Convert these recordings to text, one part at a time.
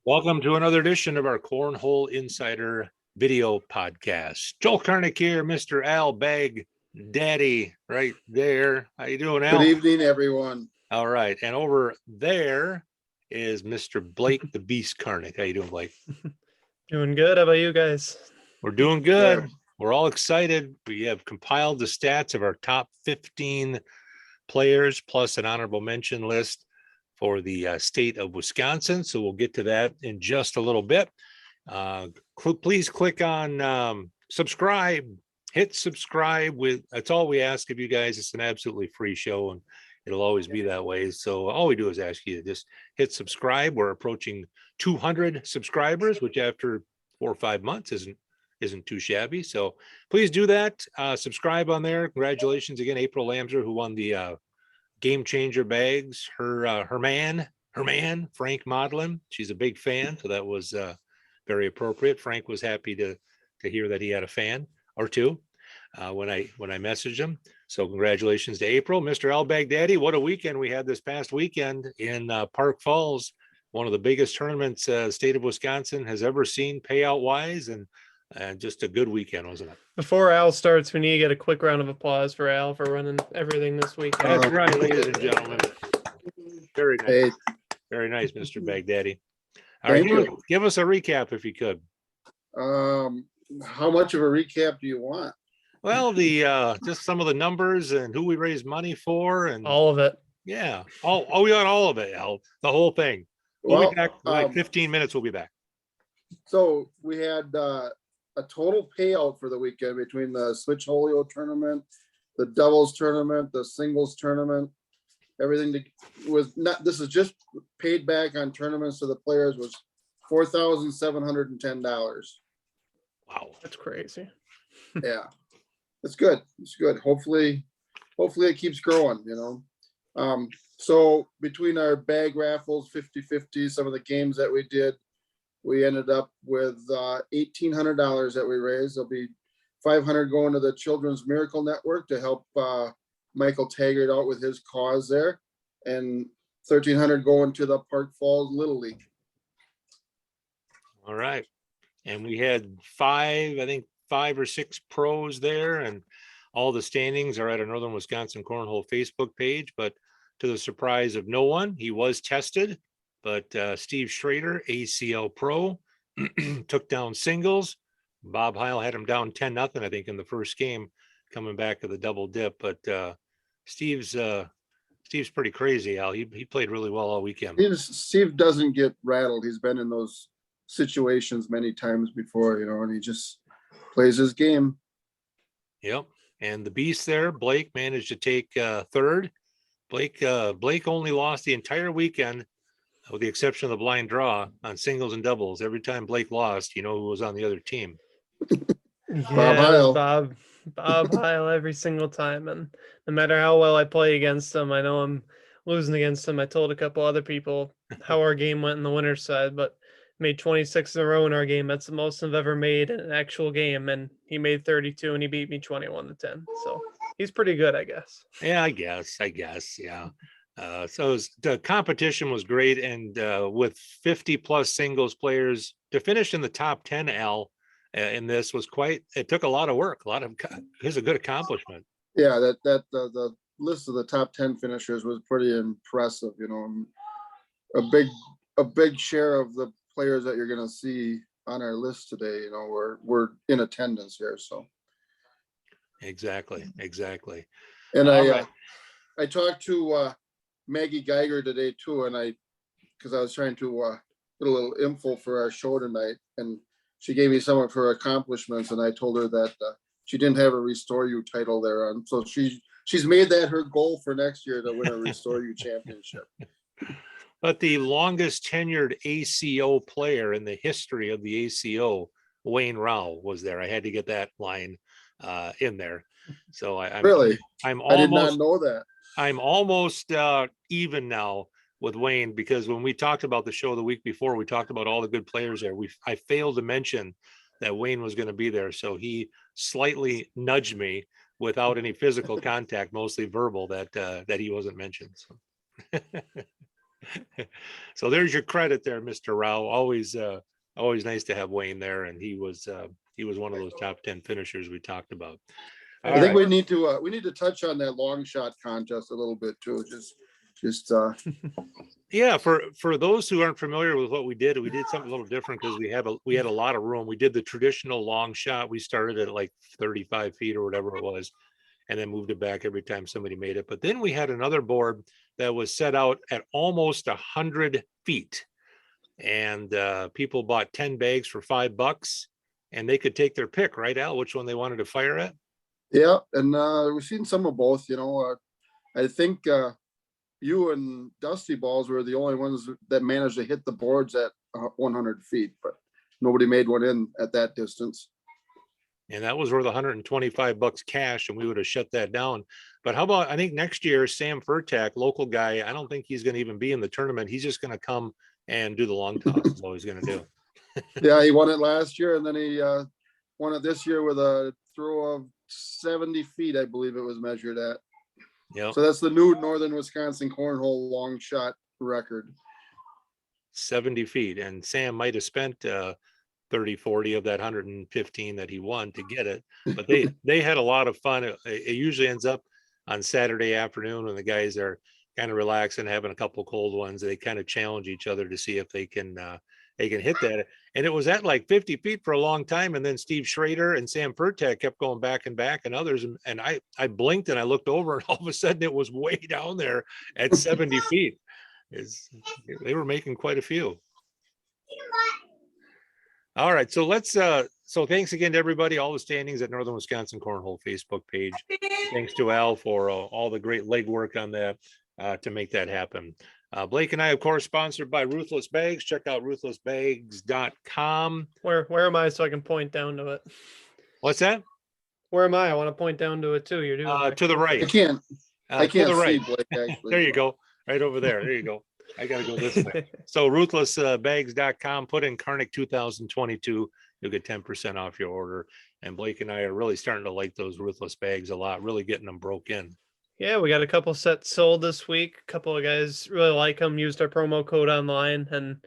Welcome to another edition of our Cornhole Insider video podcast. Joel Karnick here, Mr. Al Bag Daddy right there. How you doing, Al? Good evening, everyone. All right. And over there is Mr. Blake the Beast Karnick. How you doing, Blake? Doing good. How about you guys? We're doing good. We're all excited. We have compiled the stats of our top 15 players plus an honorable mention list for the state of Wisconsin. So we'll get to that in just a little bit. Please click on subscribe, hit subscribe. That's all we ask of you guys. It's an absolutely free show and it'll always be that way. So all we do is ask you to just hit subscribe. We're approaching 200 subscribers, which after 4 or 5 months isn't too shabby. So please do that. Subscribe on there. Congratulations again, April Lamser, who won the Game Changer bags. Her man, Frank Modlin. She's a big fan, so that was very appropriate. Frank was happy to hear that he had a fan or two when I messaged him. So congratulations to April. Mr. Al Baghdadi, what a weekend we had this past weekend in Park Falls, one of the biggest tournaments state of Wisconsin has ever seen payout wise, and just a good weekend, wasn't it? Before Al starts, we need to get a quick round of applause for Al for running everything this weekend. That's right, ladies and gentlemen. Very nice. Hey. Very nice, Mr. Baghdadi. All right, give us a recap if you could. How much of a recap do you want? Well, the just some of the numbers and who we raised money for and all of it. Yeah. We got all of it, Al. The whole thing. We'll be back in like 15 minutes. We'll be back. So we had a total payout for the weekend between the Switch Holio tournament, the doubles tournament, the singles tournament. Everything was not. This is just paid back on tournaments to the players was $4,710. Wow, that's crazy. Yeah, it's good. It's good. Hopefully it keeps growing. You know. So between our bag raffles, 50-50, some of the games that we did, we ended up with $1,800 that we raised. There'll be $500 going to the Children's Miracle Network to help Michael Taggart out with his cause there, and $1,300 going to the Park Falls Little League. All right, and we had 5 or 6 pros there, and all the standings are at our Northern Wisconsin Cornhole Facebook page. But to the surprise of no one, he was tested. But Steve Schrader, ACL Pro, took down singles. Bob Heil had him down 10-0, I think, in the first game, coming back to the double dip. But Steve's pretty crazy, Al. He played really well all weekend. Steve doesn't get rattled. He's been in those situations many times before, you know, and he just plays his game. Yep. And the beast there, Blake, managed to take third. Blake only lost the entire weekend, with the exception of the blind draw on singles and doubles. Every time Blake lost, you know who was on the other team. Yeah, Bob Heil every single time. And no matter how well I play against him, I know I'm losing against him. I told a couple other people how our game went in the winner's side, but made 26 in a row in our game. That's the most I've ever made in an actual game. And he made 32 and he beat me 21-10. So he's pretty good, I guess. Yeah, I guess. Yeah. So the competition was great, and with 50 plus singles players to finish in the top 10, Al, in this was it took a lot of work. It was a good accomplishment. Yeah, the list of the top 10 finishers was pretty impressive. You know, a big share of the players that you're going to see on our list today, you know, we're in attendance here. So exactly. And I talked to Maggie Geiger today too, and because I was trying to get a little info for our show tonight, and she gave me some of her accomplishments, and I told her that she didn't have a Restore You title there, and so she's made that her goal for next year to win a Restore You championship. But the longest tenured ACO player in the history of the ACO, Wayne Rao, was there. I had to get that line in there. So I did not know that. I'm almost even now with Wayne, because when we talked about the show the week before, we talked about all the good players there. I failed to mention that Wayne was going to be there. So he slightly nudged me without any physical contact, mostly verbal, that he wasn't mentioned. So. So there's your credit there, Mr. Rao. Always nice to have Wayne there, and he was one of those top 10 finishers we talked about. I All think right. we need to touch on that long shot contest a little bit too. Just Yeah, for those who aren't familiar with what we did something a little different because we had a lot of room. We did the traditional long shot. We started at like 35 feet or whatever it was, and then moved it back every time somebody made it. But then we had another board that was set out at almost 100 feet, and people bought 10 bags for $5, and they could take their pick, right, Al, which one they wanted to fire at. yeah, and we've seen some of both. I think you and Dusty Balls were the only ones that managed to hit the boards at 100 feet, but nobody made one in at that distance. And that was worth $125 cash, and we would have shut that down. But how about, I think next year, Sam Furtak, local guy, I don't think he's going to even be in the tournament. He's just going to come and do the long toss. Is all he's going to do. Yeah, he won it last year, and then he won it this year with a throw of 70 feet, I believe it was measured at. Yeah. So that's the new Northern Wisconsin cornhole long shot record. 70 feet. And Sam might have spent 30, 40 of that 115 that he won to get it. But they had a lot of fun. It usually ends up on Saturday afternoon when the guys are kind of relaxing, having a couple of cold ones. They kind of challenge each other to see if they can hit that. And it was at like 50 feet for a long time. And then Steve Schrader and Sam Furtak kept going back and others. And I blinked and I looked over, and all of a sudden it was way down there at 70 feet. They were making quite a few. All right. So so thanks again to everybody, all the standings at Northern Wisconsin Cornhole Facebook page. Thanks to Al for all the great legwork on that to make that happen. Blake and I, of course, sponsored by Ruthless Bags. Check out ruthlessbags.com. Where am I so I can point down to it? What's that? Where am I? I want to point down to it too. You're doing To the right. I can't To the see right. Blake, actually. There you go. Right over there. There you go. I got to go this way. So ruthlessbags.com, put in Karnik 2022. You'll get 10% off your order. And Blake and I are really starting to like those Ruthless bags a lot, really getting them broke in. Yeah, we got a couple sets sold this week. A couple of guys really like them, used our promo code online, and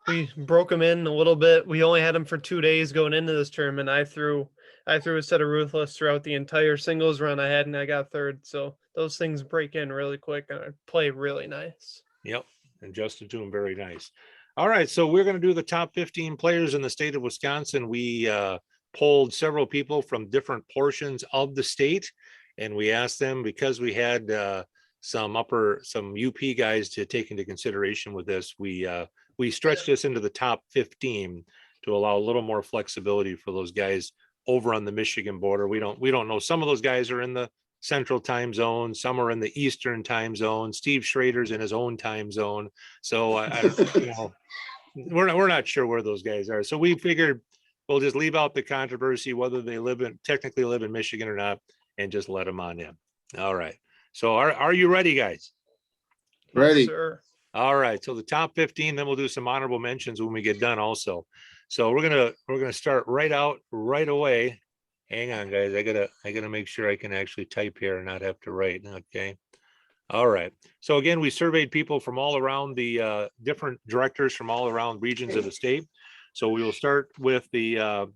we broke them in a little bit. We only had them for 2 days going into this tournament. I threw a set of Ruthless throughout the entire singles run I had, and I got third. So those things break in really quick and play really nice. Yep. And Justin doing very nice. All right. So we're going to do the top 15 players in the state of Wisconsin. We polled several people from different portions of the state, and we asked them, because we had some UP guys to take into consideration with this, we stretched this into the top 15 to allow a little more flexibility for those guys over on the Michigan border. We don't know. Some of those guys are in the Central time zone. Some are in the Eastern time zone. Steve Schrader's in his own time zone. So we're not sure where those guys are. So we figured we'll just leave out the controversy, whether they technically live in Michigan or not, and just let them on in. All right. So are you ready, guys? Ready. Yes, sir. All right. So the top 15, then we'll do some honorable mentions when we get done also. So we're gonna start right away. Hang on, guys. I gotta make sure I can actually type here and not have to write. Okay. All right. So again, we surveyed people from all around the different directors from all around regions of the state. So we will start with the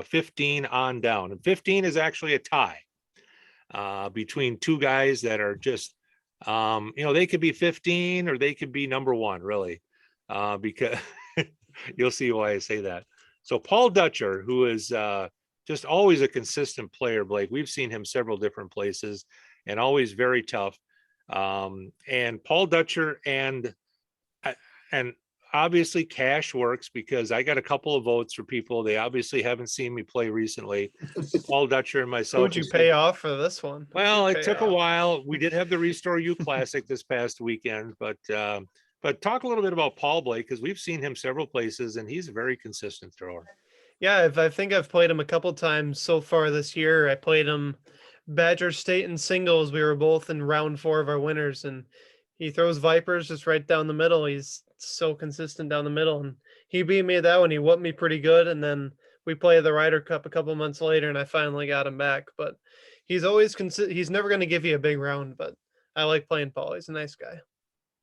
15 on down. And 15 is actually a tie between two guys that are just, they could be 15 or they could be number one, really, because you'll see why I say that. So Paul Dutcher, who is just always a consistent player, Blake. We've seen him several different places and always very tough. And Paul Dutcher and obviously cash works, because I got a couple of votes for people. They obviously haven't seen me play recently. Paul Dutcher and myself. Who'd you pay off for this one? Well, it took a while. We did have the Restore You Classic this past weekend, but talk a little bit about Paul, Blake, because we've seen him several places and he's a very consistent thrower. Yeah, I think I've played him a couple times so far this year. I played him Badger State in singles. We were both in round 4 of our winners, and he throws Vipers just right down the middle. He's so consistent down the middle, and he beat me at that one. He whooped me pretty good, and then we played the Ryder Cup a couple months later, and I finally got him back. But he's always he's never going to give you a big round, but I like playing Paul. He's a nice guy.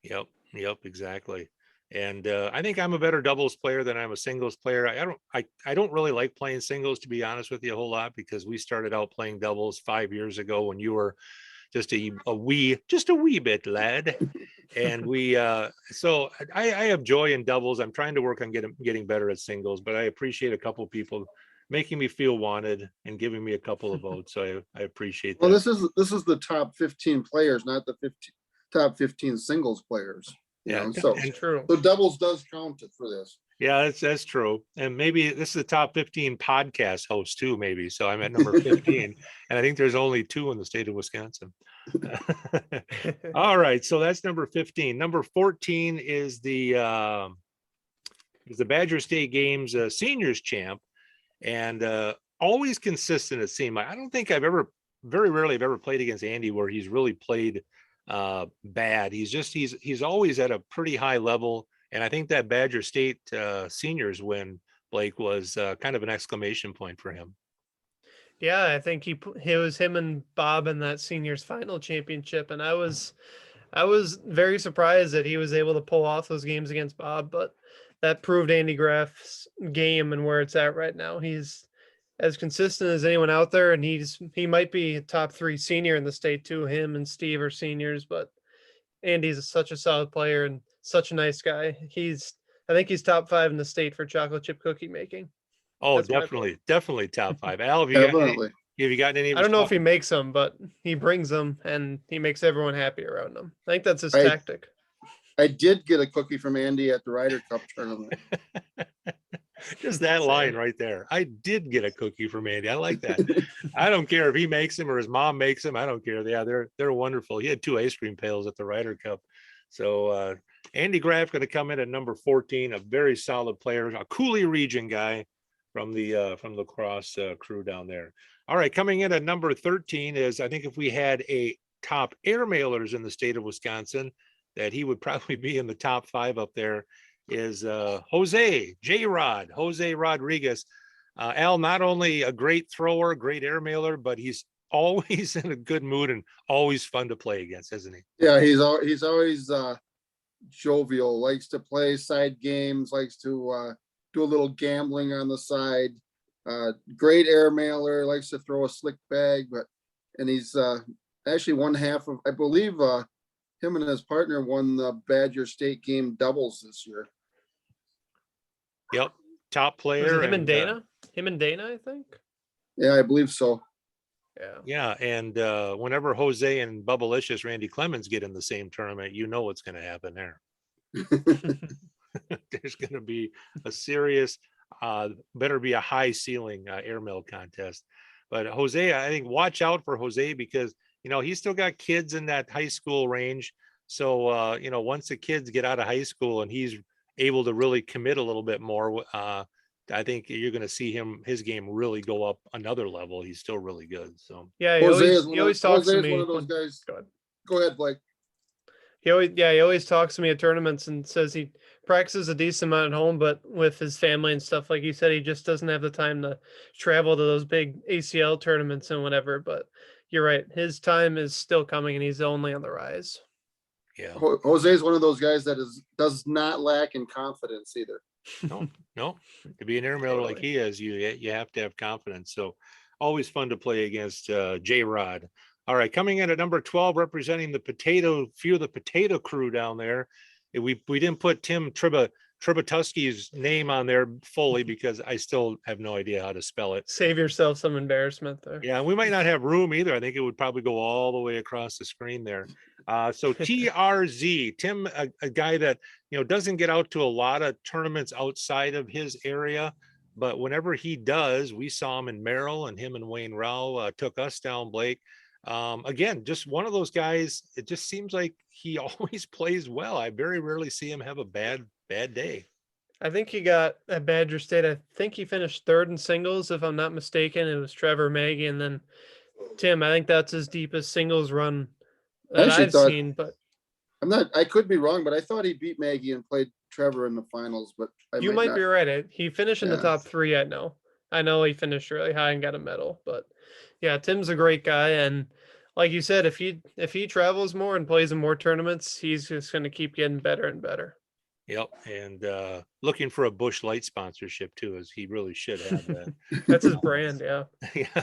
Yep. Yep, exactly. And I think I'm a better doubles player than I'm a singles player. I don't really like playing singles, to be honest with you, a whole lot, because we started out playing doubles 5 years ago when you were just just a wee bit lad. And so I have joy in doubles. I'm trying to work on getting better at singles, but I appreciate a couple people making me feel wanted and giving me a couple of votes. So I appreciate Well, that. this is the top 15 players, not the top 15 singles players. Yeah, So and True. so doubles does count it for this. yeah, that's true. And maybe this is the top 15 podcast hosts too, maybe. So I'm at number 15, and I think there's only 2 in the state of Wisconsin. All right, so that's number 15. Number 14 is the Badger State Games seniors champ, and always consistent. It seemed like I don't think very rarely I've ever played against Andy where he's really played bad. He's always at a pretty high level, and I think that Badger State seniors win, Blake, was kind of an exclamation point for him. Yeah, I think it was him and Bob in that seniors final championship, and I was very surprised that he was able to pull off those games against Bob, but that proved Andy Graf's game and where it's at right now. He's as consistent as anyone out there, and he might be a top 3 senior in the state too. Him and Steve are seniors, but Andy's such a solid player and such a nice guy. I think he's top 5 in the state for chocolate chip cookie making. Oh, That's my vote. definitely top 5. Al, have Definitely. you gotten any? Of I his don't know if top- he makes them, but he brings them and he makes everyone happy around them. I think that's his I- tactic. I did get a cookie from Andy at the Ryder Cup tournament. Just that line right there. I did get a cookie from Andy. I like that. I don't care if he makes them or his mom makes them. I don't care. Yeah, they're wonderful. He had 2 ice cream pails at the Ryder Cup. So Andy Graf going to come in at number 14, a very solid player, a Cooley region guy from the lacrosse crew down there. All right, coming in at number 13 is, I think if we had a top air mailers in the state of Wisconsin, that he would probably be in the top 5 up there, is Jose Rodriguez. Al, not only a great thrower, great air mailer, but he's always in a good mood and always fun to play against, isn't he? Yeah, he's always jovial, likes to play side games, likes to do a little gambling on the side. Great air mailer, likes to throw a slick bag, and he's actually one half of, I believe, him and his partner won the Badger State game doubles this year. Yep, top Was player. it him and Dana? Him and Dana, I think. Yeah, I believe so. Yeah. Yeah, and whenever Jose and Bubblicious Randy Clemens get in the same tournament, you know what's going to happen there. There's going to be a serious, better be a high ceiling airmail contest. But Jose, I think watch out for Jose because, he's still got kids in that high school range. So, once the kids get out of high school and he's able to really commit a little bit more, I think you're going to see his game really go up another level. He's still really good. So Yeah, he always talks to me. One of those guys. Go ahead, Blake. He always talks to me at tournaments and says he practices a decent amount at home, but with his family and stuff, like you said, he just doesn't have the time to travel to those big ACL tournaments and whatever. But you're right, his time is still coming, and he's only on the rise. Yeah, Jose is one of those guys that does not lack in confidence either. No, to be an air mailer like he is, you have to have confidence. So always fun to play against J Rod. All right, coming in at number 12, representing the potato crew down there. We didn't put Tim Tribatuski's name on there fully because I still have no idea how to spell it. Save yourself some embarrassment there. Yeah, we might not have room either. I think it would probably go all the way across the screen there. So TRZ, Tim, a guy that doesn't get out to a lot of tournaments outside of his area, but whenever he does, we saw him in Merrill, and him and Wayne Rao took us down, Blake. Again, just one of those guys. It just seems like he always plays well. I very rarely see him have a bad day. I think he got at Badger State. I think he finished 3rd in singles, if I'm not mistaken. It was Trevor Maggie, and then Tim. I think that's his deepest singles run that I've seen. But I could be wrong, but I thought he beat Maggie and played Trevor in the finals. But you might be right. He finished in the top 3. I know he finished really high and got a medal. But yeah, Tim's a great guy, and like you said, if he travels more and plays in more tournaments, he's just going to keep getting better and better. Yep, and looking for a Bush Light sponsorship too, as he really should have that. That's his brand, yeah. Yeah.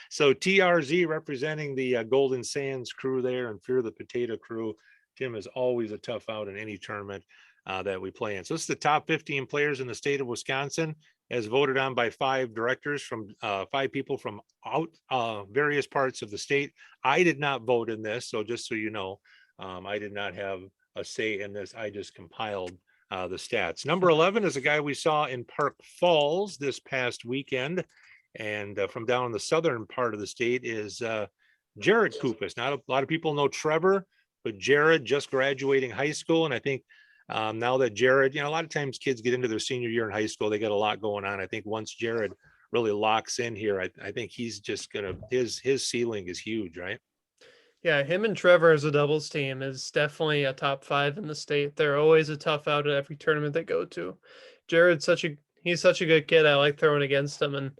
So TRZ representing the Golden Sands crew there and Fear the Potato crew. Tim is always a tough out in any tournament that we play in. So this is the top 15 players in the state of Wisconsin, as voted on by 5 directors from 5 people from out various parts of the state. I did not vote in this, so just so you know, I did not have a say in this. I just compiled the stats. Number 11 is a guy we saw in Park Falls this past weekend. And from down in the southern part of the state is Jared Kupis. Not a lot of people know Trevor, but Jared just graduating high school. And I think now that Jared, a lot of times kids get into their senior year in high school, they got a lot going on. I think once Jared really locks in here, I think he's just gonna, his ceiling is huge, right? Yeah, him and Trevor as a doubles team is definitely a top 5 in the state. They're always a tough out at every tournament they go to. Jared's he's such a good kid. I like throwing against him, and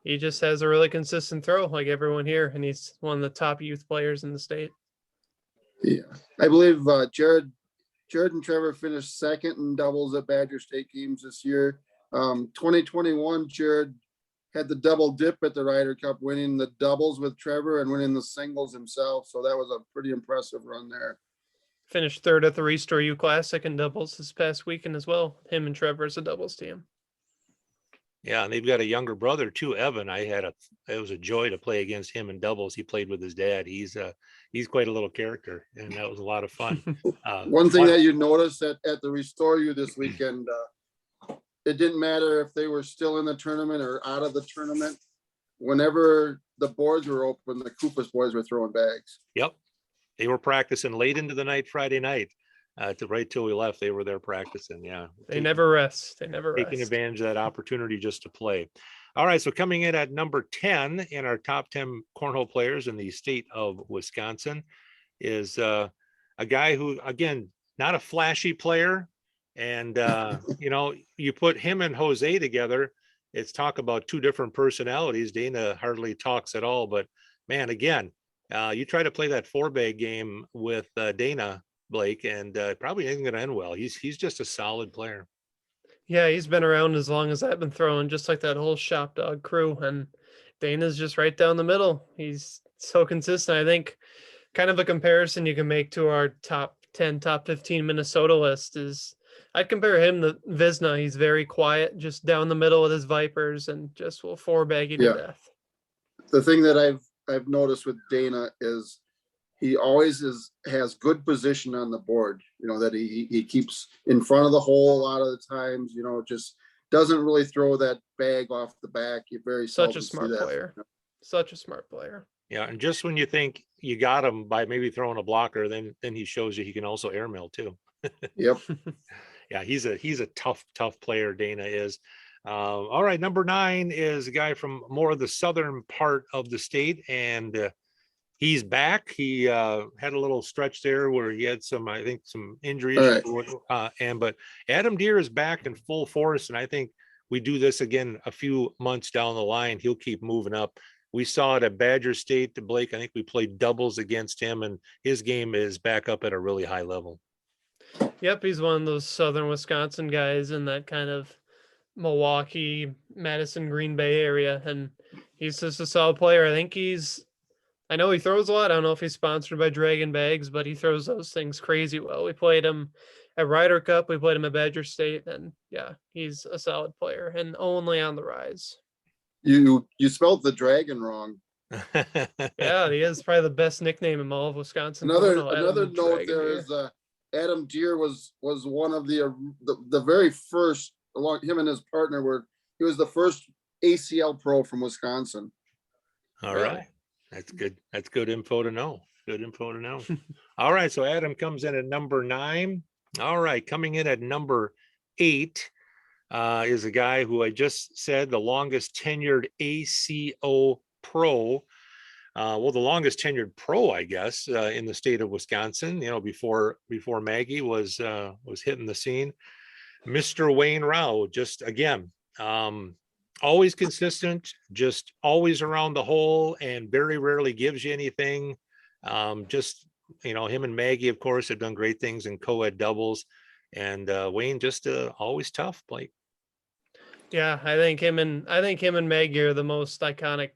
he just has a really consistent throw like everyone here, and he's one of the top youth players in the state. Yeah, I believe Jared and Trevor finished second in doubles at Badger State games this year. 2021, Jared had the double dip at the Ryder Cup, winning the doubles with Trevor and winning the singles himself. So that was a pretty impressive run there. Finished 3rd at the Restore U Classic in doubles this past weekend as well. Him and Trevor as a doubles team. Yeah, and they've got a younger brother too, Evan. It was a joy to play against him in doubles. He played with his dad. He's quite a little character, and that was a lot of fun. One thing that you noticed at the Restore U this weekend, it didn't matter if they were still in the tournament or out of the tournament. Whenever the boards were open, the Kupis boys were throwing bags. Yep. They were practicing late into the night, Friday night, right till we left. They were there practicing. Yeah. They never rest. Taking advantage of that opportunity just to play. All right. So coming in at number 10 in our top 10 cornhole players in the state of Wisconsin is a guy who, again, not a flashy player. And, you put him and Jose together, it's talk about 2 different personalities. Dana hardly talks at all, but man, again, you try to play that 4-bag game with Dana, Blake, and probably isn't going to end well. He's just a solid player. Yeah, he's been around as long as I've been throwing, just like that whole shop dog crew. And Dana's just right down the middle. He's so consistent. I think kind of a comparison you can make to our top 10, top 15 Minnesota list is I'd compare him to Visna. He's very quiet, just down the middle with his Vipers, and just will 4-bag you to death. The thing that I've noticed with Dana is he always has good position on the board. That he keeps in front of the hole a lot of the times. Just doesn't really throw that bag off the back. You very such a smart player. Such a smart player. Yeah, and just when you think you got him by maybe throwing a blocker, then he shows you he can also airmail too. Yep. Yeah, he's a tough player. Dana is. All right, number 9 is a guy from more of the southern part of the state, and he's back. He had a little stretch there where he had some injuries. Right. But Adam Deere is back in full force, and I think we do this again a few months down the line. He'll keep moving up. We saw it at Badger State to Blake. I think we played doubles against him, and his game is back up at a really high level. Yep, he's one of those southern Wisconsin guys in that kind of Milwaukee, Madison, Green Bay area, and he's just a solid player. I know he throws a lot. I don't know if he's sponsored by Dragon Bags, but he throws those things crazy well. We played him at Ryder Cup. We played him at Badger State, and yeah, he's a solid player and only on the rise. You spelled the dragon wrong. Yeah, he is probably the best nickname in all of Wisconsin. Another note there is Adam Deere was one of the very first, along him and his partner he was the first ACL pro from Wisconsin. All right. That's good. That's good info to know. All right. So Adam comes in at number 9. All right. Coming in at number 8 is a guy who I just said the longest tenured ACO pro. The longest tenured pro, I guess, in the state of Wisconsin, before Maggie was hitting the scene. Mr. Wayne Rao, just again, always consistent, just always around the hole, and very rarely gives you anything. Just, him and Maggie, of course, have done great things in co-ed doubles, and Wayne just always tough, Blake. Yeah, I think him and Maggie are the most iconic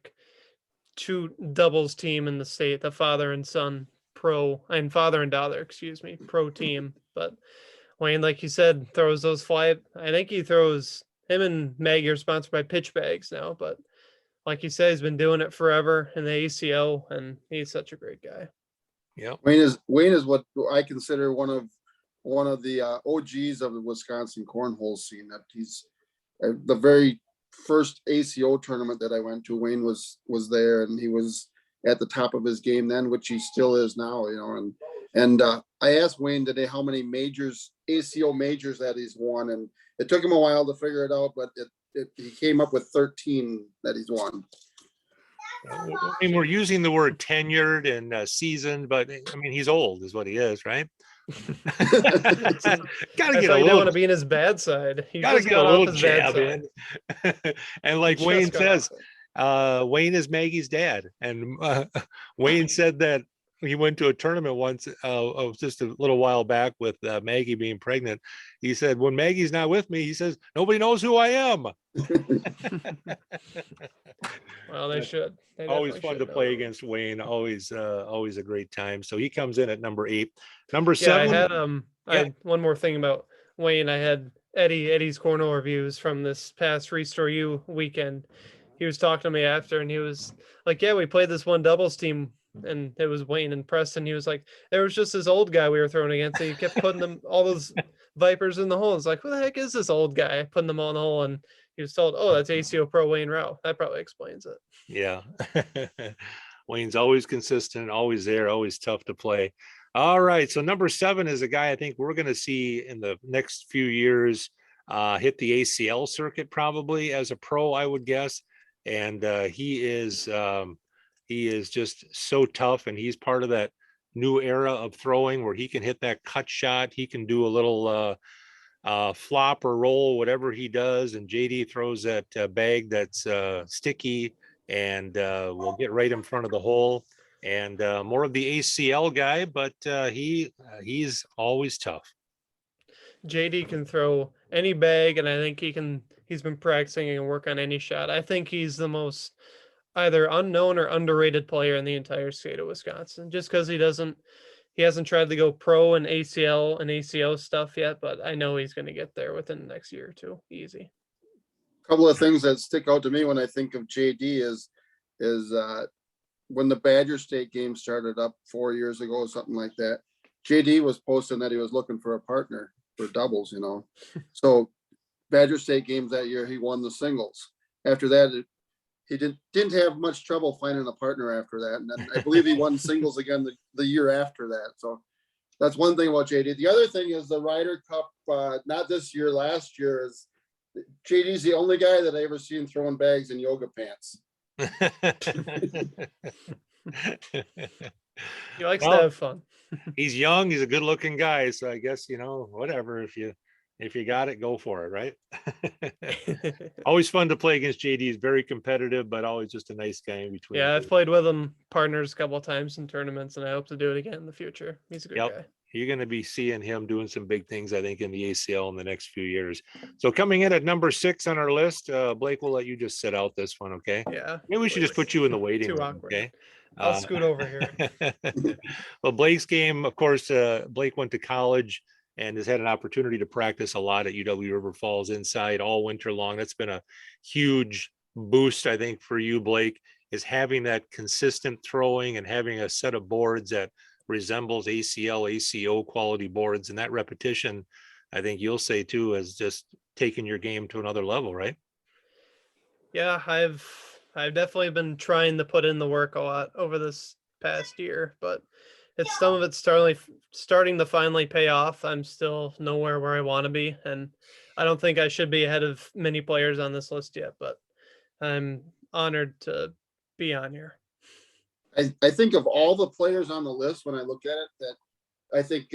two doubles team in the state, the father and son father and daughter, excuse me, pro team. But Wayne, like you said, throws those I think him and Maggie are sponsored by pitch bags now, but like you said, he's been doing it forever in the ACO, and he's such a great guy. Yeah. Wayne is what I consider one of the OGs of the Wisconsin cornhole scene. That he's the very first ACO tournament that I went to. Wayne was there, and he was at the top of his game then, which he still is now. And I asked Wayne today how many ACO majors that he's won, and it took him a while to figure it out, but he came up with 13 that he's won. I mean, we're using the word tenured and seasoned, but I mean, he's old is what he is, right? Gotta get a You don't little, want to be in his bad side. gotta get a little jab in. And like Wayne says, Wayne is Maggie's dad. And Wayne said that he went to a tournament once just a little while back with Maggie being pregnant. He said, when Maggie's not with me, he says, nobody knows who I am. Well, they should. They always fun to play against Wayne. Always a great time. So he comes in at number 8. Number 7. I had one more thing about Wayne. I had Eddie's cornhole reviews from this past Restore You weekend. He was talking to me after, and he was like, yeah, we played this one doubles team, and it was Wayne and Preston. He was like, there was just this old guy we were throwing against, and he kept putting all those vipers in the hole. It's like, who the heck is this old guy putting them all in the hole? And he was told, oh, that's ACO Pro Wayne Rao. That probably explains it. Yeah. Wayne's always consistent, always there, always tough to play. All right. So number 7 is a guy I think we're going to see in the next few years hit the ACL circuit probably as a pro, I would guess. And he is just so tough, and he's part of that new era of throwing where he can hit that cut shot. He can do a little flop or roll, whatever he does. And JD throws that bag that's sticky and will get right in front of the hole. And more of the ACL guy, but he's always tough. JD can throw any bag, and I think he's been practicing and work on any shot. I think he's the most either unknown or underrated player in the entire state of Wisconsin, just because he hasn't tried to go pro and ACL and ACO stuff yet, but I know he's going to get there within the next year or two. Easy. A couple of things that stick out to me when I think of JD is when the Badger State game started up 4 years ago, something like that, JD was posting that he was looking for a partner for doubles, So Badger State games that year, he won the singles. After that, he didn't have much trouble finding a partner after that. And then I believe he won singles again the year after that. So that's one thing about JD. The other thing is the Ryder Cup, not this year, last year, is JD's the only guy that I ever seen throwing bags in yoga pants. He likes to have fun. He's young, he's a good looking guy, so I guess whatever, if you got it, go for it, right? Always fun to play against JD. He's very competitive, but always just a nice guy in between. Yeah, I've played with him partners a couple of times in tournaments, and I hope to do it again in the future. He's a good guy. You're going to be seeing him doing some big things, I think, in the ACL in the next few years. So coming in at number 6 on our list, Blake, we'll let you just sit out this one, okay? Yeah. Maybe we should just put you in the waiting room, awkward. okay? I'll scoot over here. Well, Blake's game, of course, Blake went to college and has had an opportunity to practice a lot at UW River Falls inside all winter long. That's been a huge boost, I think, for you, Blake, is having that consistent throwing and having a set of boards that resembles ACL, ACO quality boards. And that repetition, I think you'll say too, has just taken your game to another level, right? Yeah, I've definitely been trying to put in the work a lot over this past year, but some of it's starting to finally pay off. I'm still nowhere where I want to be, and I don't think I should be ahead of many players on this list yet, but I'm honored to be on here. I think of all the players on the list, when I look at it, that I think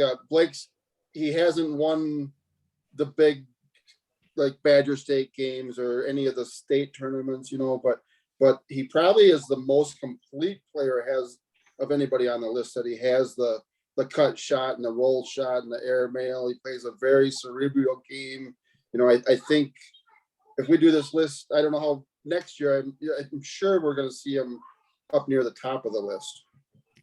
he hasn't won the big like Badger State games or any of the state tournaments, but he probably is the most complete player, has of anybody on the list that he has the cut shot and the roll shot and the air mail. He plays a very cerebral game. You know, I think if we do this list, I don't know how next year, I'm sure we're going to see him up near the top of the list.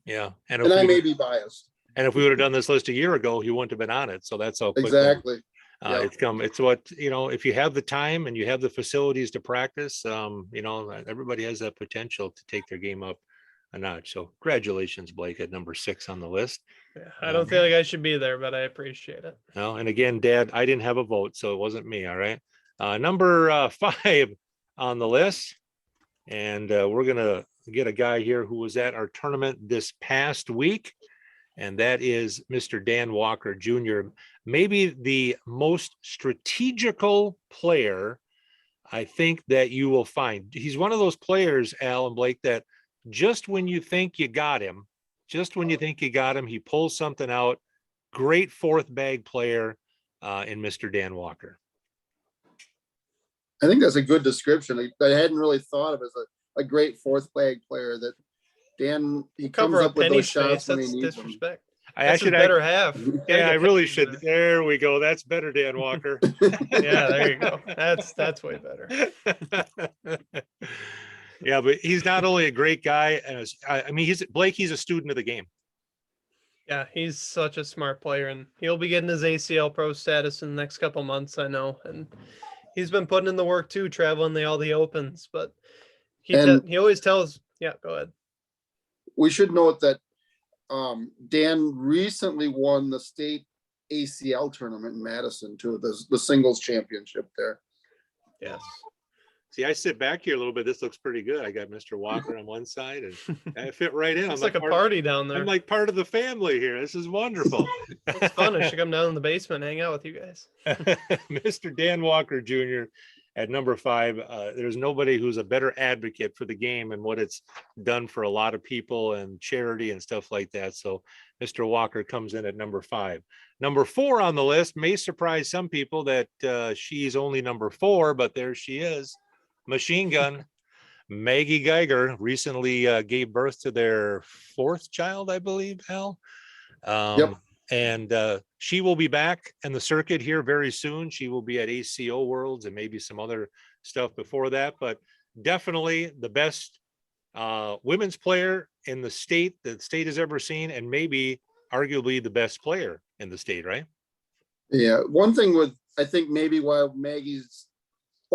Yeah. And I may be biased. And if we would have done this list a year ago, he wouldn't have been on it. So that's how quickly Exactly. it's what, you know, if you have the time and you have the facilities to practice, you know, everybody has that potential to take their game up a notch. So congratulations, Blake, at number 6 on the list. Yeah, I don't feel like I should be there, but I appreciate it. No, and again, Dad, I didn't have a vote, so it wasn't me. All right. Number 5 on the list. And we're going to get a guy here who was at our tournament this past week. And that is Mr. Dan Walker Jr., maybe the most strategical player I think that you will find. He's one of those players, Al and Blake, that just when you think you got him, he pulls something out. Great fourth bag player in Mr. Dan Walker. I think that's a good description. I hadn't really thought of as a great fourth bag player. That Dan, he comes up with those shots when he needs them. Disrespect. I should better half. Yeah, I really should. There we go. That's better, Dan Walker. Yeah, there you go. That's way better. Yeah, but he's not only a great guy, as I mean, he's a student of the game. Yeah, he's such a smart player, and he'll be getting his ACL pro status in the next couple months, I know. And he's been putting in the work too, traveling all the opens. But he always tells, yeah, go ahead. We should note that Dan recently won the state ACL tournament in Madison too, the singles championship there. Yes. See, I sit back here a little bit. This looks pretty good. I got Mr. Walker on one side, and I fit right in. It's like a party down there. I'm like part of the family here. This is wonderful. It's fun. I should come down in the basement and hang out with you guys. Mr. Dan Walker Jr. at number 5. There's nobody who's a better advocate for the game and what it's done for a lot of people and charity and stuff like that. So Mr. Walker comes in at number 5. Number 4 on the list may surprise some people that she's only number 4, but there she is. Machine Gun. Maggie Geiger recently gave birth to their 4th child, I believe, Al. Yep. And she will be back in the circuit here very soon. She will be at ACO Worlds and maybe some other stuff before that, but definitely the best women's player in the state that the state has ever seen, and maybe arguably the best player in the state, right? Yeah. One thing with, I think maybe why Maggie's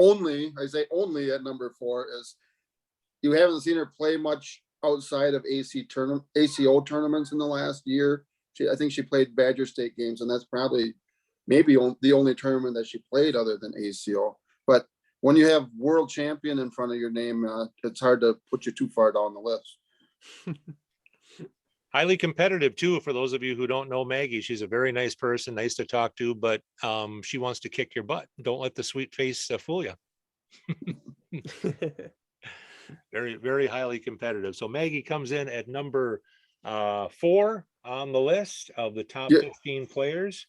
only at number 4 is you haven't seen her play much outside of ACO tournaments in the last year. I think she played Badger State games, and that's probably maybe the only tournament that she played other than ACO. But when you have world champion in front of your name, it's hard to put you too far down the list. Highly competitive too. For those of you who don't know Maggie, she's a very nice person, nice to talk to, but she wants to kick your butt. Don't let the sweet face fool you. Very, very highly competitive. So Maggie comes in at number 4 on the list of the top 15 players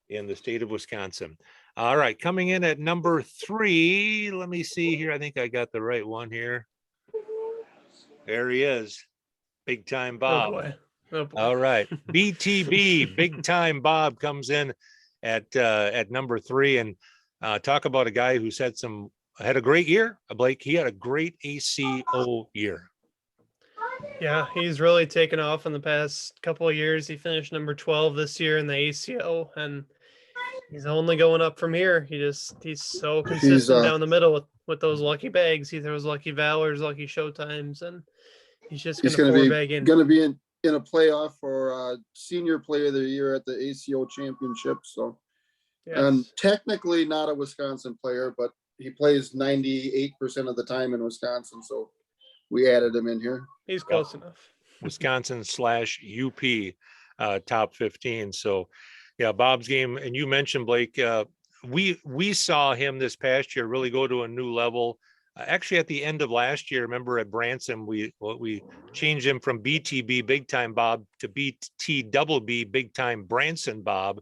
in the state of Wisconsin. All right, coming in at number 3. Let me see here. I think I got the right one here. There he is. Big Time Bob. Oh boy. All right. BTB, Big Time Bob comes in at number 3. And talk about a guy who's had a great year. Blake, he had a great ACO year. Yeah, he's really taken off in the past couple of years. He finished number 12 this year in the ACO, and he's only going up from here. He's so consistent down the middle with those lucky bags. He throws lucky valors, lucky showtimes, and he's just going to bag in. Going to be in a playoff for senior player of the year at the ACO championship. So, yes. And technically not a Wisconsin player, but he plays 98% of the time in Wisconsin. So we added him in here. He's close enough. Wisconsin/UP top 15. So yeah, Bob's game. And you mentioned, Blake, we saw him this past year really go to a new level. Actually, at the end of last year, remember at Branson, we changed him from BTB Big Time Bob to BTBB Big Time Branson Bob,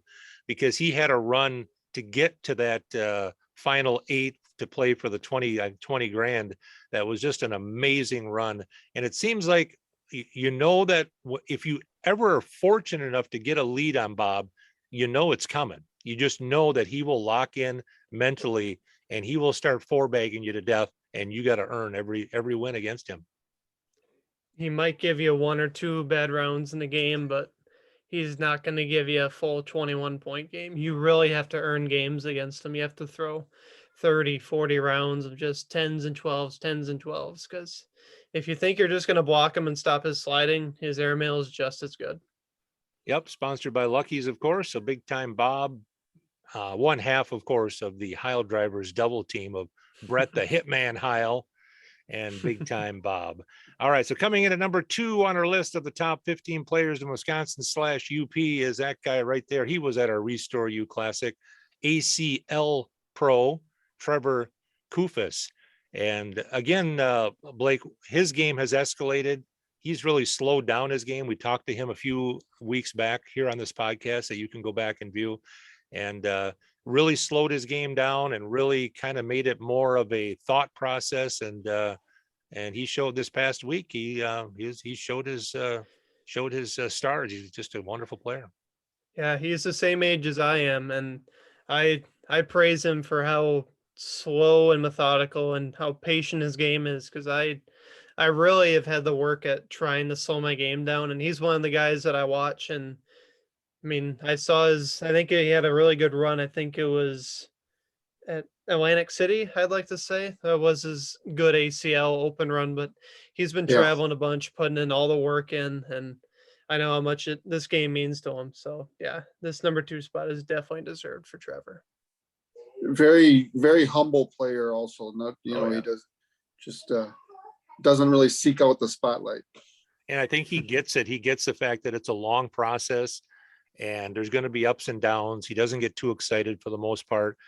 because he had a run to get to that final 8 to play for the 20 grand. That was just an amazing run. And it seems like you know that if you ever are fortunate enough to get a lead on Bob, you know it's coming. You just know that he will lock in mentally and he will start four-bagging you to death, and you got to earn every win against him. He might give you 1 or 2 bad rounds in the game, but he's not going to give you a full 21-point game. You really have to earn games against him. You have to throw 30, 40 rounds of just 10s and 12s, because if you think you're just going to block him and stop his sliding, his airmail is just as good. Yep, sponsored by Lucky's, of course. So big time Bob, one half, of course, of the Heil drivers double team of Brett the Hitman Heil and big time Bob. All right, so coming in at number 2 on our list of the top 15 players in Wisconsin/UP is that guy right there. He was at our Restore You Classic, ACL Pro, Trevor Kufis. And again, Blake, his game has escalated. He's really slowed down his game. We talked to him a few weeks back here on this podcast that you can go back and view, and really slowed his game down and really kind of made it more of a thought process. And he showed this past week, he showed his stars. He's just a wonderful player. Yeah, he's the same age as I am, and I praise him for how slow and methodical and how patient his game is, because I really have had to work at trying to slow my game down, and he's one of the guys that I watch. And I mean, I think he had a really good run. I think it was at Atlantic City, I'd like to say. That was his good ACL open run, but he's been traveling a bunch, putting in all the work in, and I know how much this game means to him. So yeah, this number 2 spot is definitely deserved for Trevor. Very, very humble player also. Not, he doesn't really seek out the spotlight. And I think he gets it. He gets the fact that it's a long process and there's going to be ups and downs. He doesn't get too excited for the most part.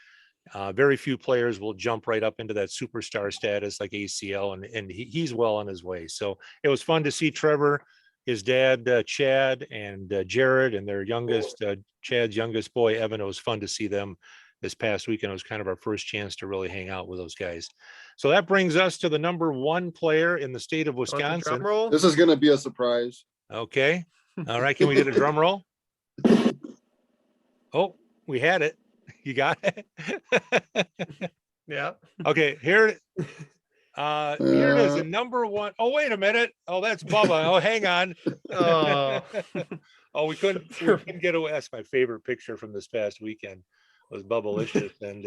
Very few players will jump right up into that superstar status like ACL, and he's well on his way. So it was fun to see Trevor, his dad, Chad, and Jared, and their youngest, Chad's youngest boy, Evan. It was fun to see them this past weekend. It was kind of our first chance to really hang out with those guys. So that brings us to the number 1 player in the state of Wisconsin. Drum roll? This is going to be a surprise. Okay. All right. Can we get a drum roll? Oh, we had it. You got it. Yeah. Okay. Here it is. The number 1. Oh, wait a minute. Oh, that's Bubba. Oh, hang on. Oh, we couldn't get away. That's my favorite picture from this past weekend. Was Bubbalicious and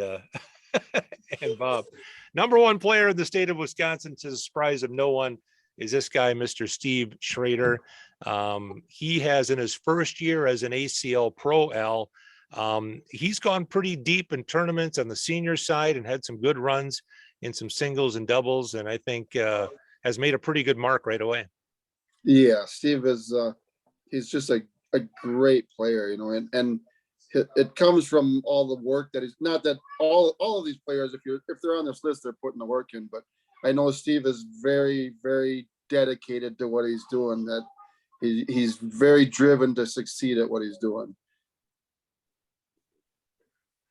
Bob. Number 1 player in the state of Wisconsin, to the surprise of no one, is this guy, Mr. Steve Schrader. He has, in his first year as an ACL Pro L, he's gone pretty deep in tournaments on the senior side and had some good runs in some singles and doubles, and I think has made a pretty good mark right away. Yeah, Steve is he's just a great player, and it comes from all the work that is, not that all of these players, if they're on this list, they're putting the work in, but I know Steve is very, very dedicated to what he's doing, that he's very driven to succeed at what he's doing.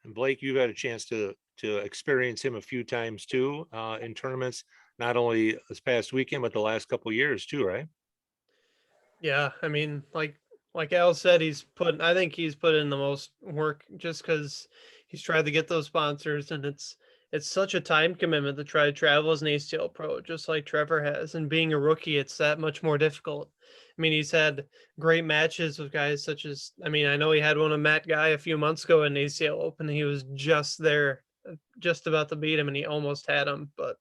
And Blake, you've had a chance to experience him a few times too, in tournaments, not only this past weekend, but the last couple of years too, right? Yeah, I mean, like Al said, I think he's put in the most work, just because he's tried to get those sponsors, and it's such a time commitment to try to travel as an ACL Pro, just like Trevor has. And being a rookie, it's that much more difficult. I mean, he's had great matches with guys such as, I mean, I know he had one with Matt Guy a few months ago in ACL Open. He was just there, just about to beat him, and he almost had him. But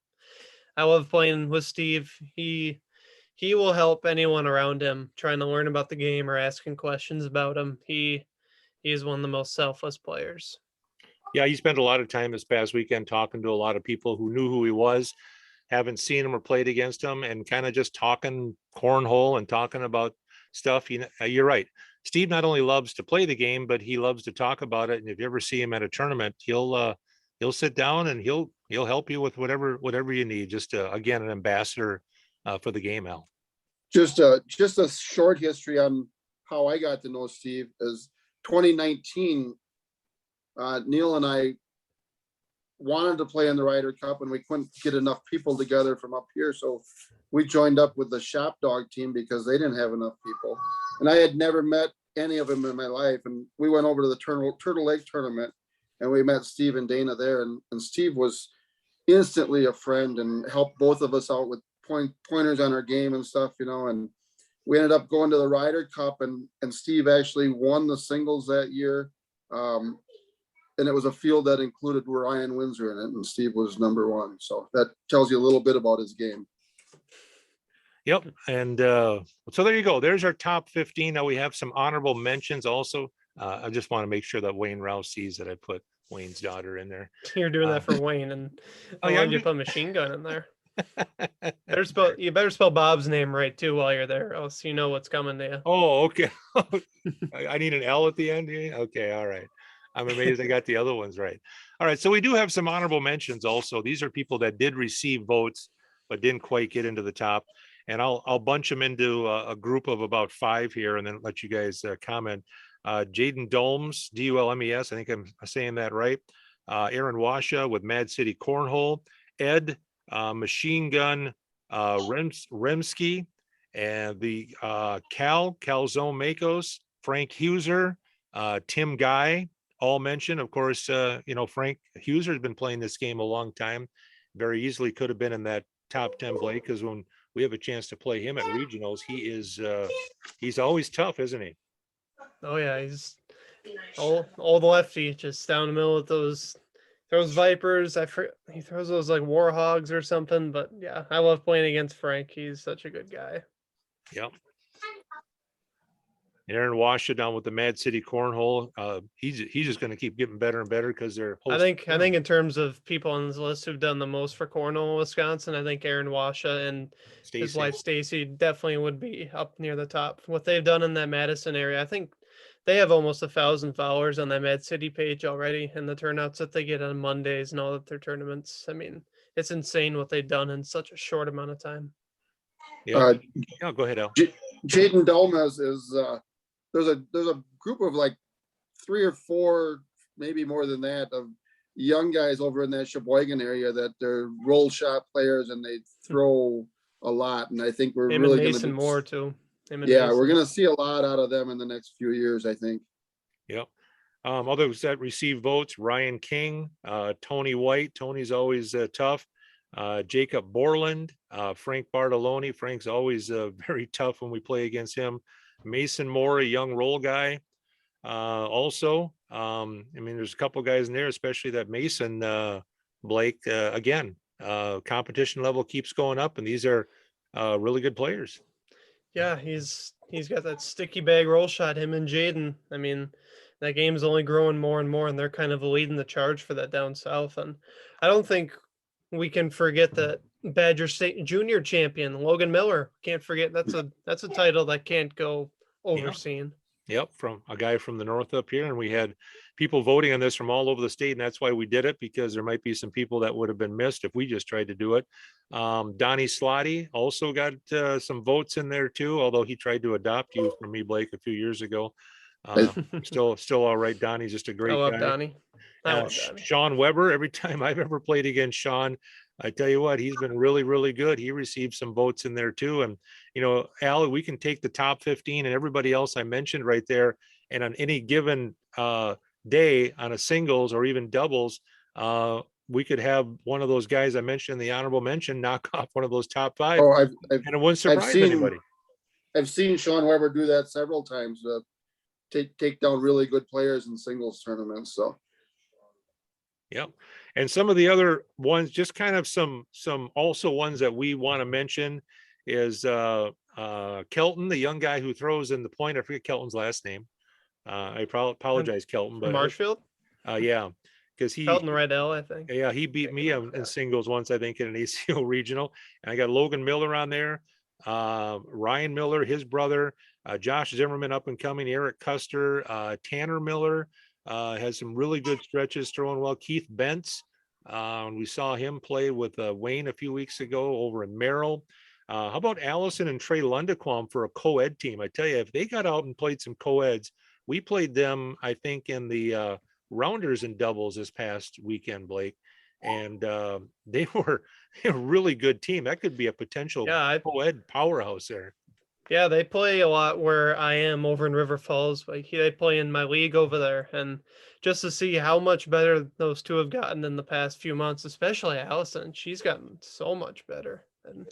I love playing with Steve. He will help anyone around him trying to learn about the game or asking questions about him. He is one of the most selfless players. Yeah, he spent a lot of time this past weekend talking to a lot of people who knew who he was, haven't seen him or played against him, and kind of just talking cornhole and talking about stuff. You're right. Steve not only loves to play the game, but he loves to talk about it. And if you ever see him at a tournament, he'll sit down and he'll help you with whatever you need. Just again, an ambassador for the game, Al. Just a short history on how I got to know Steve is 2019. Neil and I wanted to play in the Ryder Cup, and we couldn't get enough people together from up here. So we joined up with the Shop Dog team because they didn't have enough people. And I had never met any of them in my life. And we went over to the Turtle Lake tournament, and we met Steve and Dana there. And Steve was instantly a friend and helped both of us out with pointers on our game and stuff, you know. And we ended up going to the Ryder Cup, and Steve actually won the singles that year. And it was a field that included Ryan Windsor in it, and Steve was number 1. So that tells you a little bit about his game. Yep. And so there you go. There's our top 15. Now we have some honorable mentions also. I just want to make sure that Wayne Rouse sees that I put Wayne's daughter in there. You're doing that for Wayne, and Oh, I yeah, wanted you to put Machine Gun in there. You better spell Bob's name right too while you're there, else you know what's coming to you. Oh, okay. I need an L at the end. Okay. All right. I'm amazed I got the other ones right. All right. So we do have some honorable mentions also. These are people that did receive votes, but didn't quite get into the top. And I'll bunch them into a group of about 5 here and then let you guys comment. Jaden Dolmes, Dulmes. I think I'm saying that right. Aaron Washa with Mad City Cornhole. Ed, Machine Gun, Remsky, and the Calzone Makos, Frank Huser, Tim Guy, all mentioned. Of course, Frank Huser has been playing this game a long time. Very easily could have been in that top 10, Blake, because when we have a chance to play him at regionals, he's always tough, isn't he? Oh yeah, he's all the lefty, just down the middle of those. Throws Vipers. He throws those like Warhogs or something. But yeah, I love playing against Frank. He's such a good guy. Yep. Aaron Washa down with the Mad City Cornhole. He's just going to keep getting better and better because they're. I think in terms of people on this list who've done the most for Cornhole in Wisconsin, I think Aaron Washa and his wife Stacy definitely would be up near the top. What they've done in that Madison area, I think they have almost 1,000 followers on that Mad City page already, and the turnouts that they get on Mondays and all of their tournaments. I mean, it's insane what they've done in such a short amount of time. Yeah. Go ahead, Al. Jaden Dolmes is. There's a group of like 3 or 4, maybe more than that, of young guys over in that Sheboygan area that they're roll shot players and they throw a lot. And I think we're Him really and Mason going to more too. We're going to see a lot out of them in the next few years, I think. Yep. Others that receive votes: Ryan King, Tony White. Tony's always tough. Jacob Borland, Frank Bartoloni. Frank's always very tough when we play against him. Mason Moore, a young roll guy. Also, there's a couple guys in there, especially that Mason Blake. Again, competition level keeps going up, and these are really good players. Yeah, he's got that sticky bag roll shot. Him and Jaden. I mean, that game's only growing more and more, and they're kind of leading the charge for that down south. And I don't think we can forget that Badger State Junior champion Logan Miller. Can't forget that's a title that can't go overseen. Yep, from a guy from the north up here, and we had people voting on this from all over the state, and that's why we did it, because there might be some people that would have been missed if we just tried to do it. Donnie Slotty also got some votes in there too, although he tried to adopt you from me, Blake, a few years ago. Still all right. Donnie's just a great guy. I love Donnie. Sean Weber, every time I've ever played against Sean, I tell you what, he's been really, really good. He received some votes in there too. And, Al, we can take the top 15 and everybody else I mentioned right there. And on any given day on a singles or even doubles, we could have one of those guys I mentioned in the honorable mention knock off one of those top 5. And it wouldn't surprise anybody. I've seen Sean Weber do that several times. Take down really good players in singles tournaments. So. Yep. And some of the other ones, just kind of some also ones that we want to mention is Kelton, the young guy who throws in the point. I forget Kelton's last name. I apologize, Kelton, but Marshfield. Yeah, because Kelton Rydell, I think. Yeah, he beat me in singles once, I think, in an ACO regional. And I got Logan Miller on there, Ryan Miller, his brother, Josh Zimmerman, up and coming, Eric Custer, Tanner Miller. Has some really good stretches, throwing well. Keith Bentz, we saw him play with Wayne a few weeks ago over in Merrill. How about Allison and Trey Lundequam for a co-ed team? I tell you, if they got out and played some co-eds, we played them, I think, in the rounders and doubles this past weekend, Blake. and they were a really good team. That could be a potential co-ed powerhouse there. Yeah, they play a lot where I am over in River Falls. Like they play in my league over there, and just to see how much better those two have gotten in the past few months, especially Allison, she's gotten so much better. And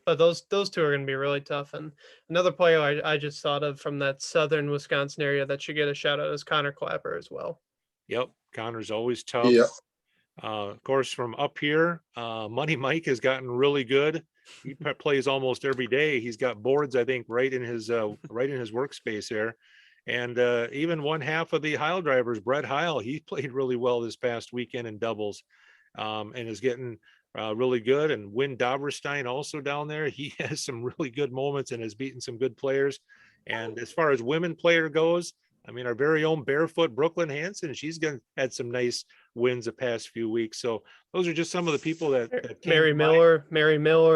but those two are going to be really tough. And another player I just thought of from that southern Wisconsin area that should get a shout out is Connor Clapper as well. Yep, Connor's always tough. Yeah. Of course, from up here, Money Mike has gotten really good. He plays almost every day. He's got boards, I think, right in his workspace there. And even one half of the Heil drivers, Brett Heil, he played really well this past weekend in doubles, and is getting really good. And Win Doberstein also down there. He has some really good moments and has beaten some good players. And as far as women player goes, I mean, our very own Barefoot Brooklyn Hansen, she's had some nice wins the past few weeks. So those are just some of the people that Mary Miller,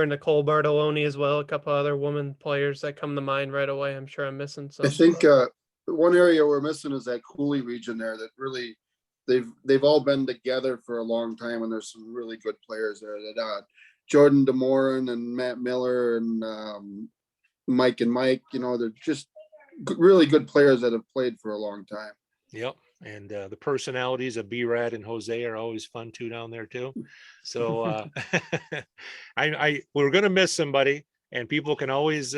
and Nicole Bartoloni as well. A couple other women players that come to mind right away. I'm sure I'm missing some. I think one area we're missing is that Cooley region there that really they've all been together for a long time, and there's some really good players there that Jordan DeMoran and Matt Miller and Mike, they're just really good players that have played for a long time. Yep. And the personalities of B-Rad and Jose are always fun too down there too. So we're going to miss somebody, and people can always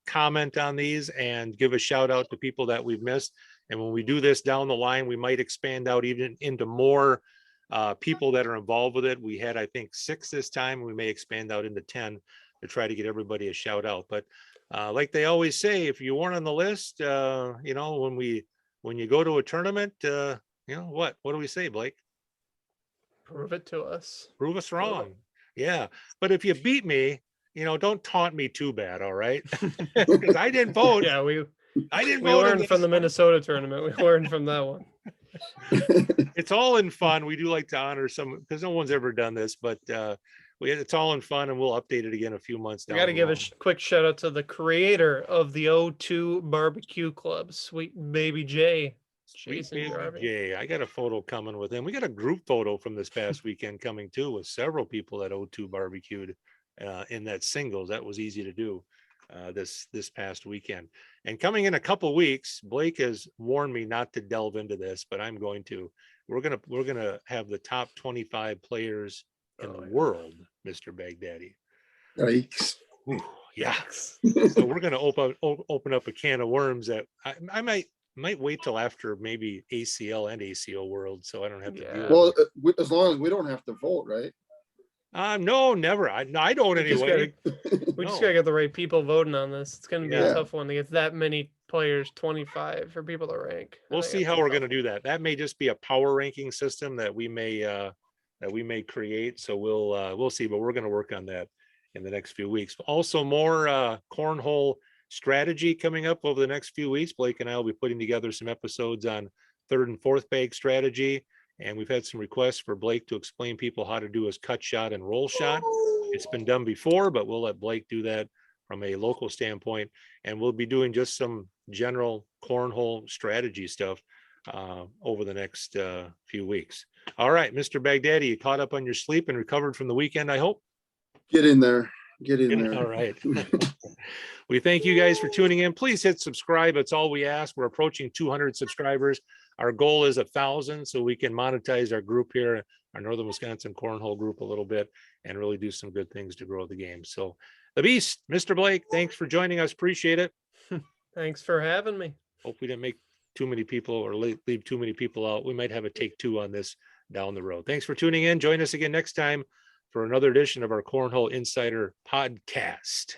comment on these and give a shout out to people that we've missed. And when we do this down the line, we might expand out even into more people that are involved with it. We had, I think, 6 this time. We may expand out into 10 to try to get everybody a shout out. But like they always say, if you weren't on the list, when you go to a tournament, what do we say, Blake? Prove it to us. Prove us wrong. Yeah. But if you beat me, don't taunt me too bad. All right. Because I didn't vote. Yeah, we didn't vote. We learned from the Minnesota tournament. We learned from that one. It's all in fun. We do like to honor some, because no one's ever done this, but it's all in fun, and we'll update it again a few months down. I got to give a quick shout out to the creator of the O2 Barbecue Club, Sweet Baby Jay. Sweet Baby Jay. I got a photo coming with him. We got a group photo from this past weekend coming too, with several people at O2 barbecued in that singles. That was easy to do this past weekend. And coming in a couple weeks, Blake has warned me not to delve into this, but I'm going to. We're gonna have the top 25 players in the world, Mr. Baghdadi. Yikes. Ooh, yeah. So we're going to open up a can of worms that I might wait till after maybe ACL and ACO World, so I don't have to deal with it. Well, as long as we don't have to vote, right? No, never. I don't anyway. We just gotta get the right people voting on this. It's gonna be a tough one to get that many players, 25 for people to rank. We'll see how we're going to do that. That may just be a power ranking system that we may create. So we'll see, but we're going to work on that in the next few weeks. Also, more cornhole strategy coming up over the next few weeks. Blake and I will be putting together some episodes on 3rd and 4th bag strategy. And we've had some requests for Blake to explain people how to do his cut shot and roll shot. It's been done before, but we'll let Blake do that from a local standpoint. And we'll be doing just some general cornhole strategy stuff over the next few weeks. All right, Mr. Baghdadi, you caught up on your sleep and recovered from the weekend, I hope? Get in there. There. All right. We thank you guys for tuning in. Please hit subscribe. It's all we ask. We're approaching 200 subscribers. Our goal is 1,000, so we can monetize our group here, our Northern Wisconsin Cornhole group, a little bit and really do some good things to grow the game. So the Beast, Mr. Blake, thanks for joining us. Appreciate it. Thanks for having me. Hope we didn't make too many people or leave too many people out. We might have a take 2 on this down the road. Thanks for tuning in. Join us again next time for another edition of our Cornhole Insider podcast.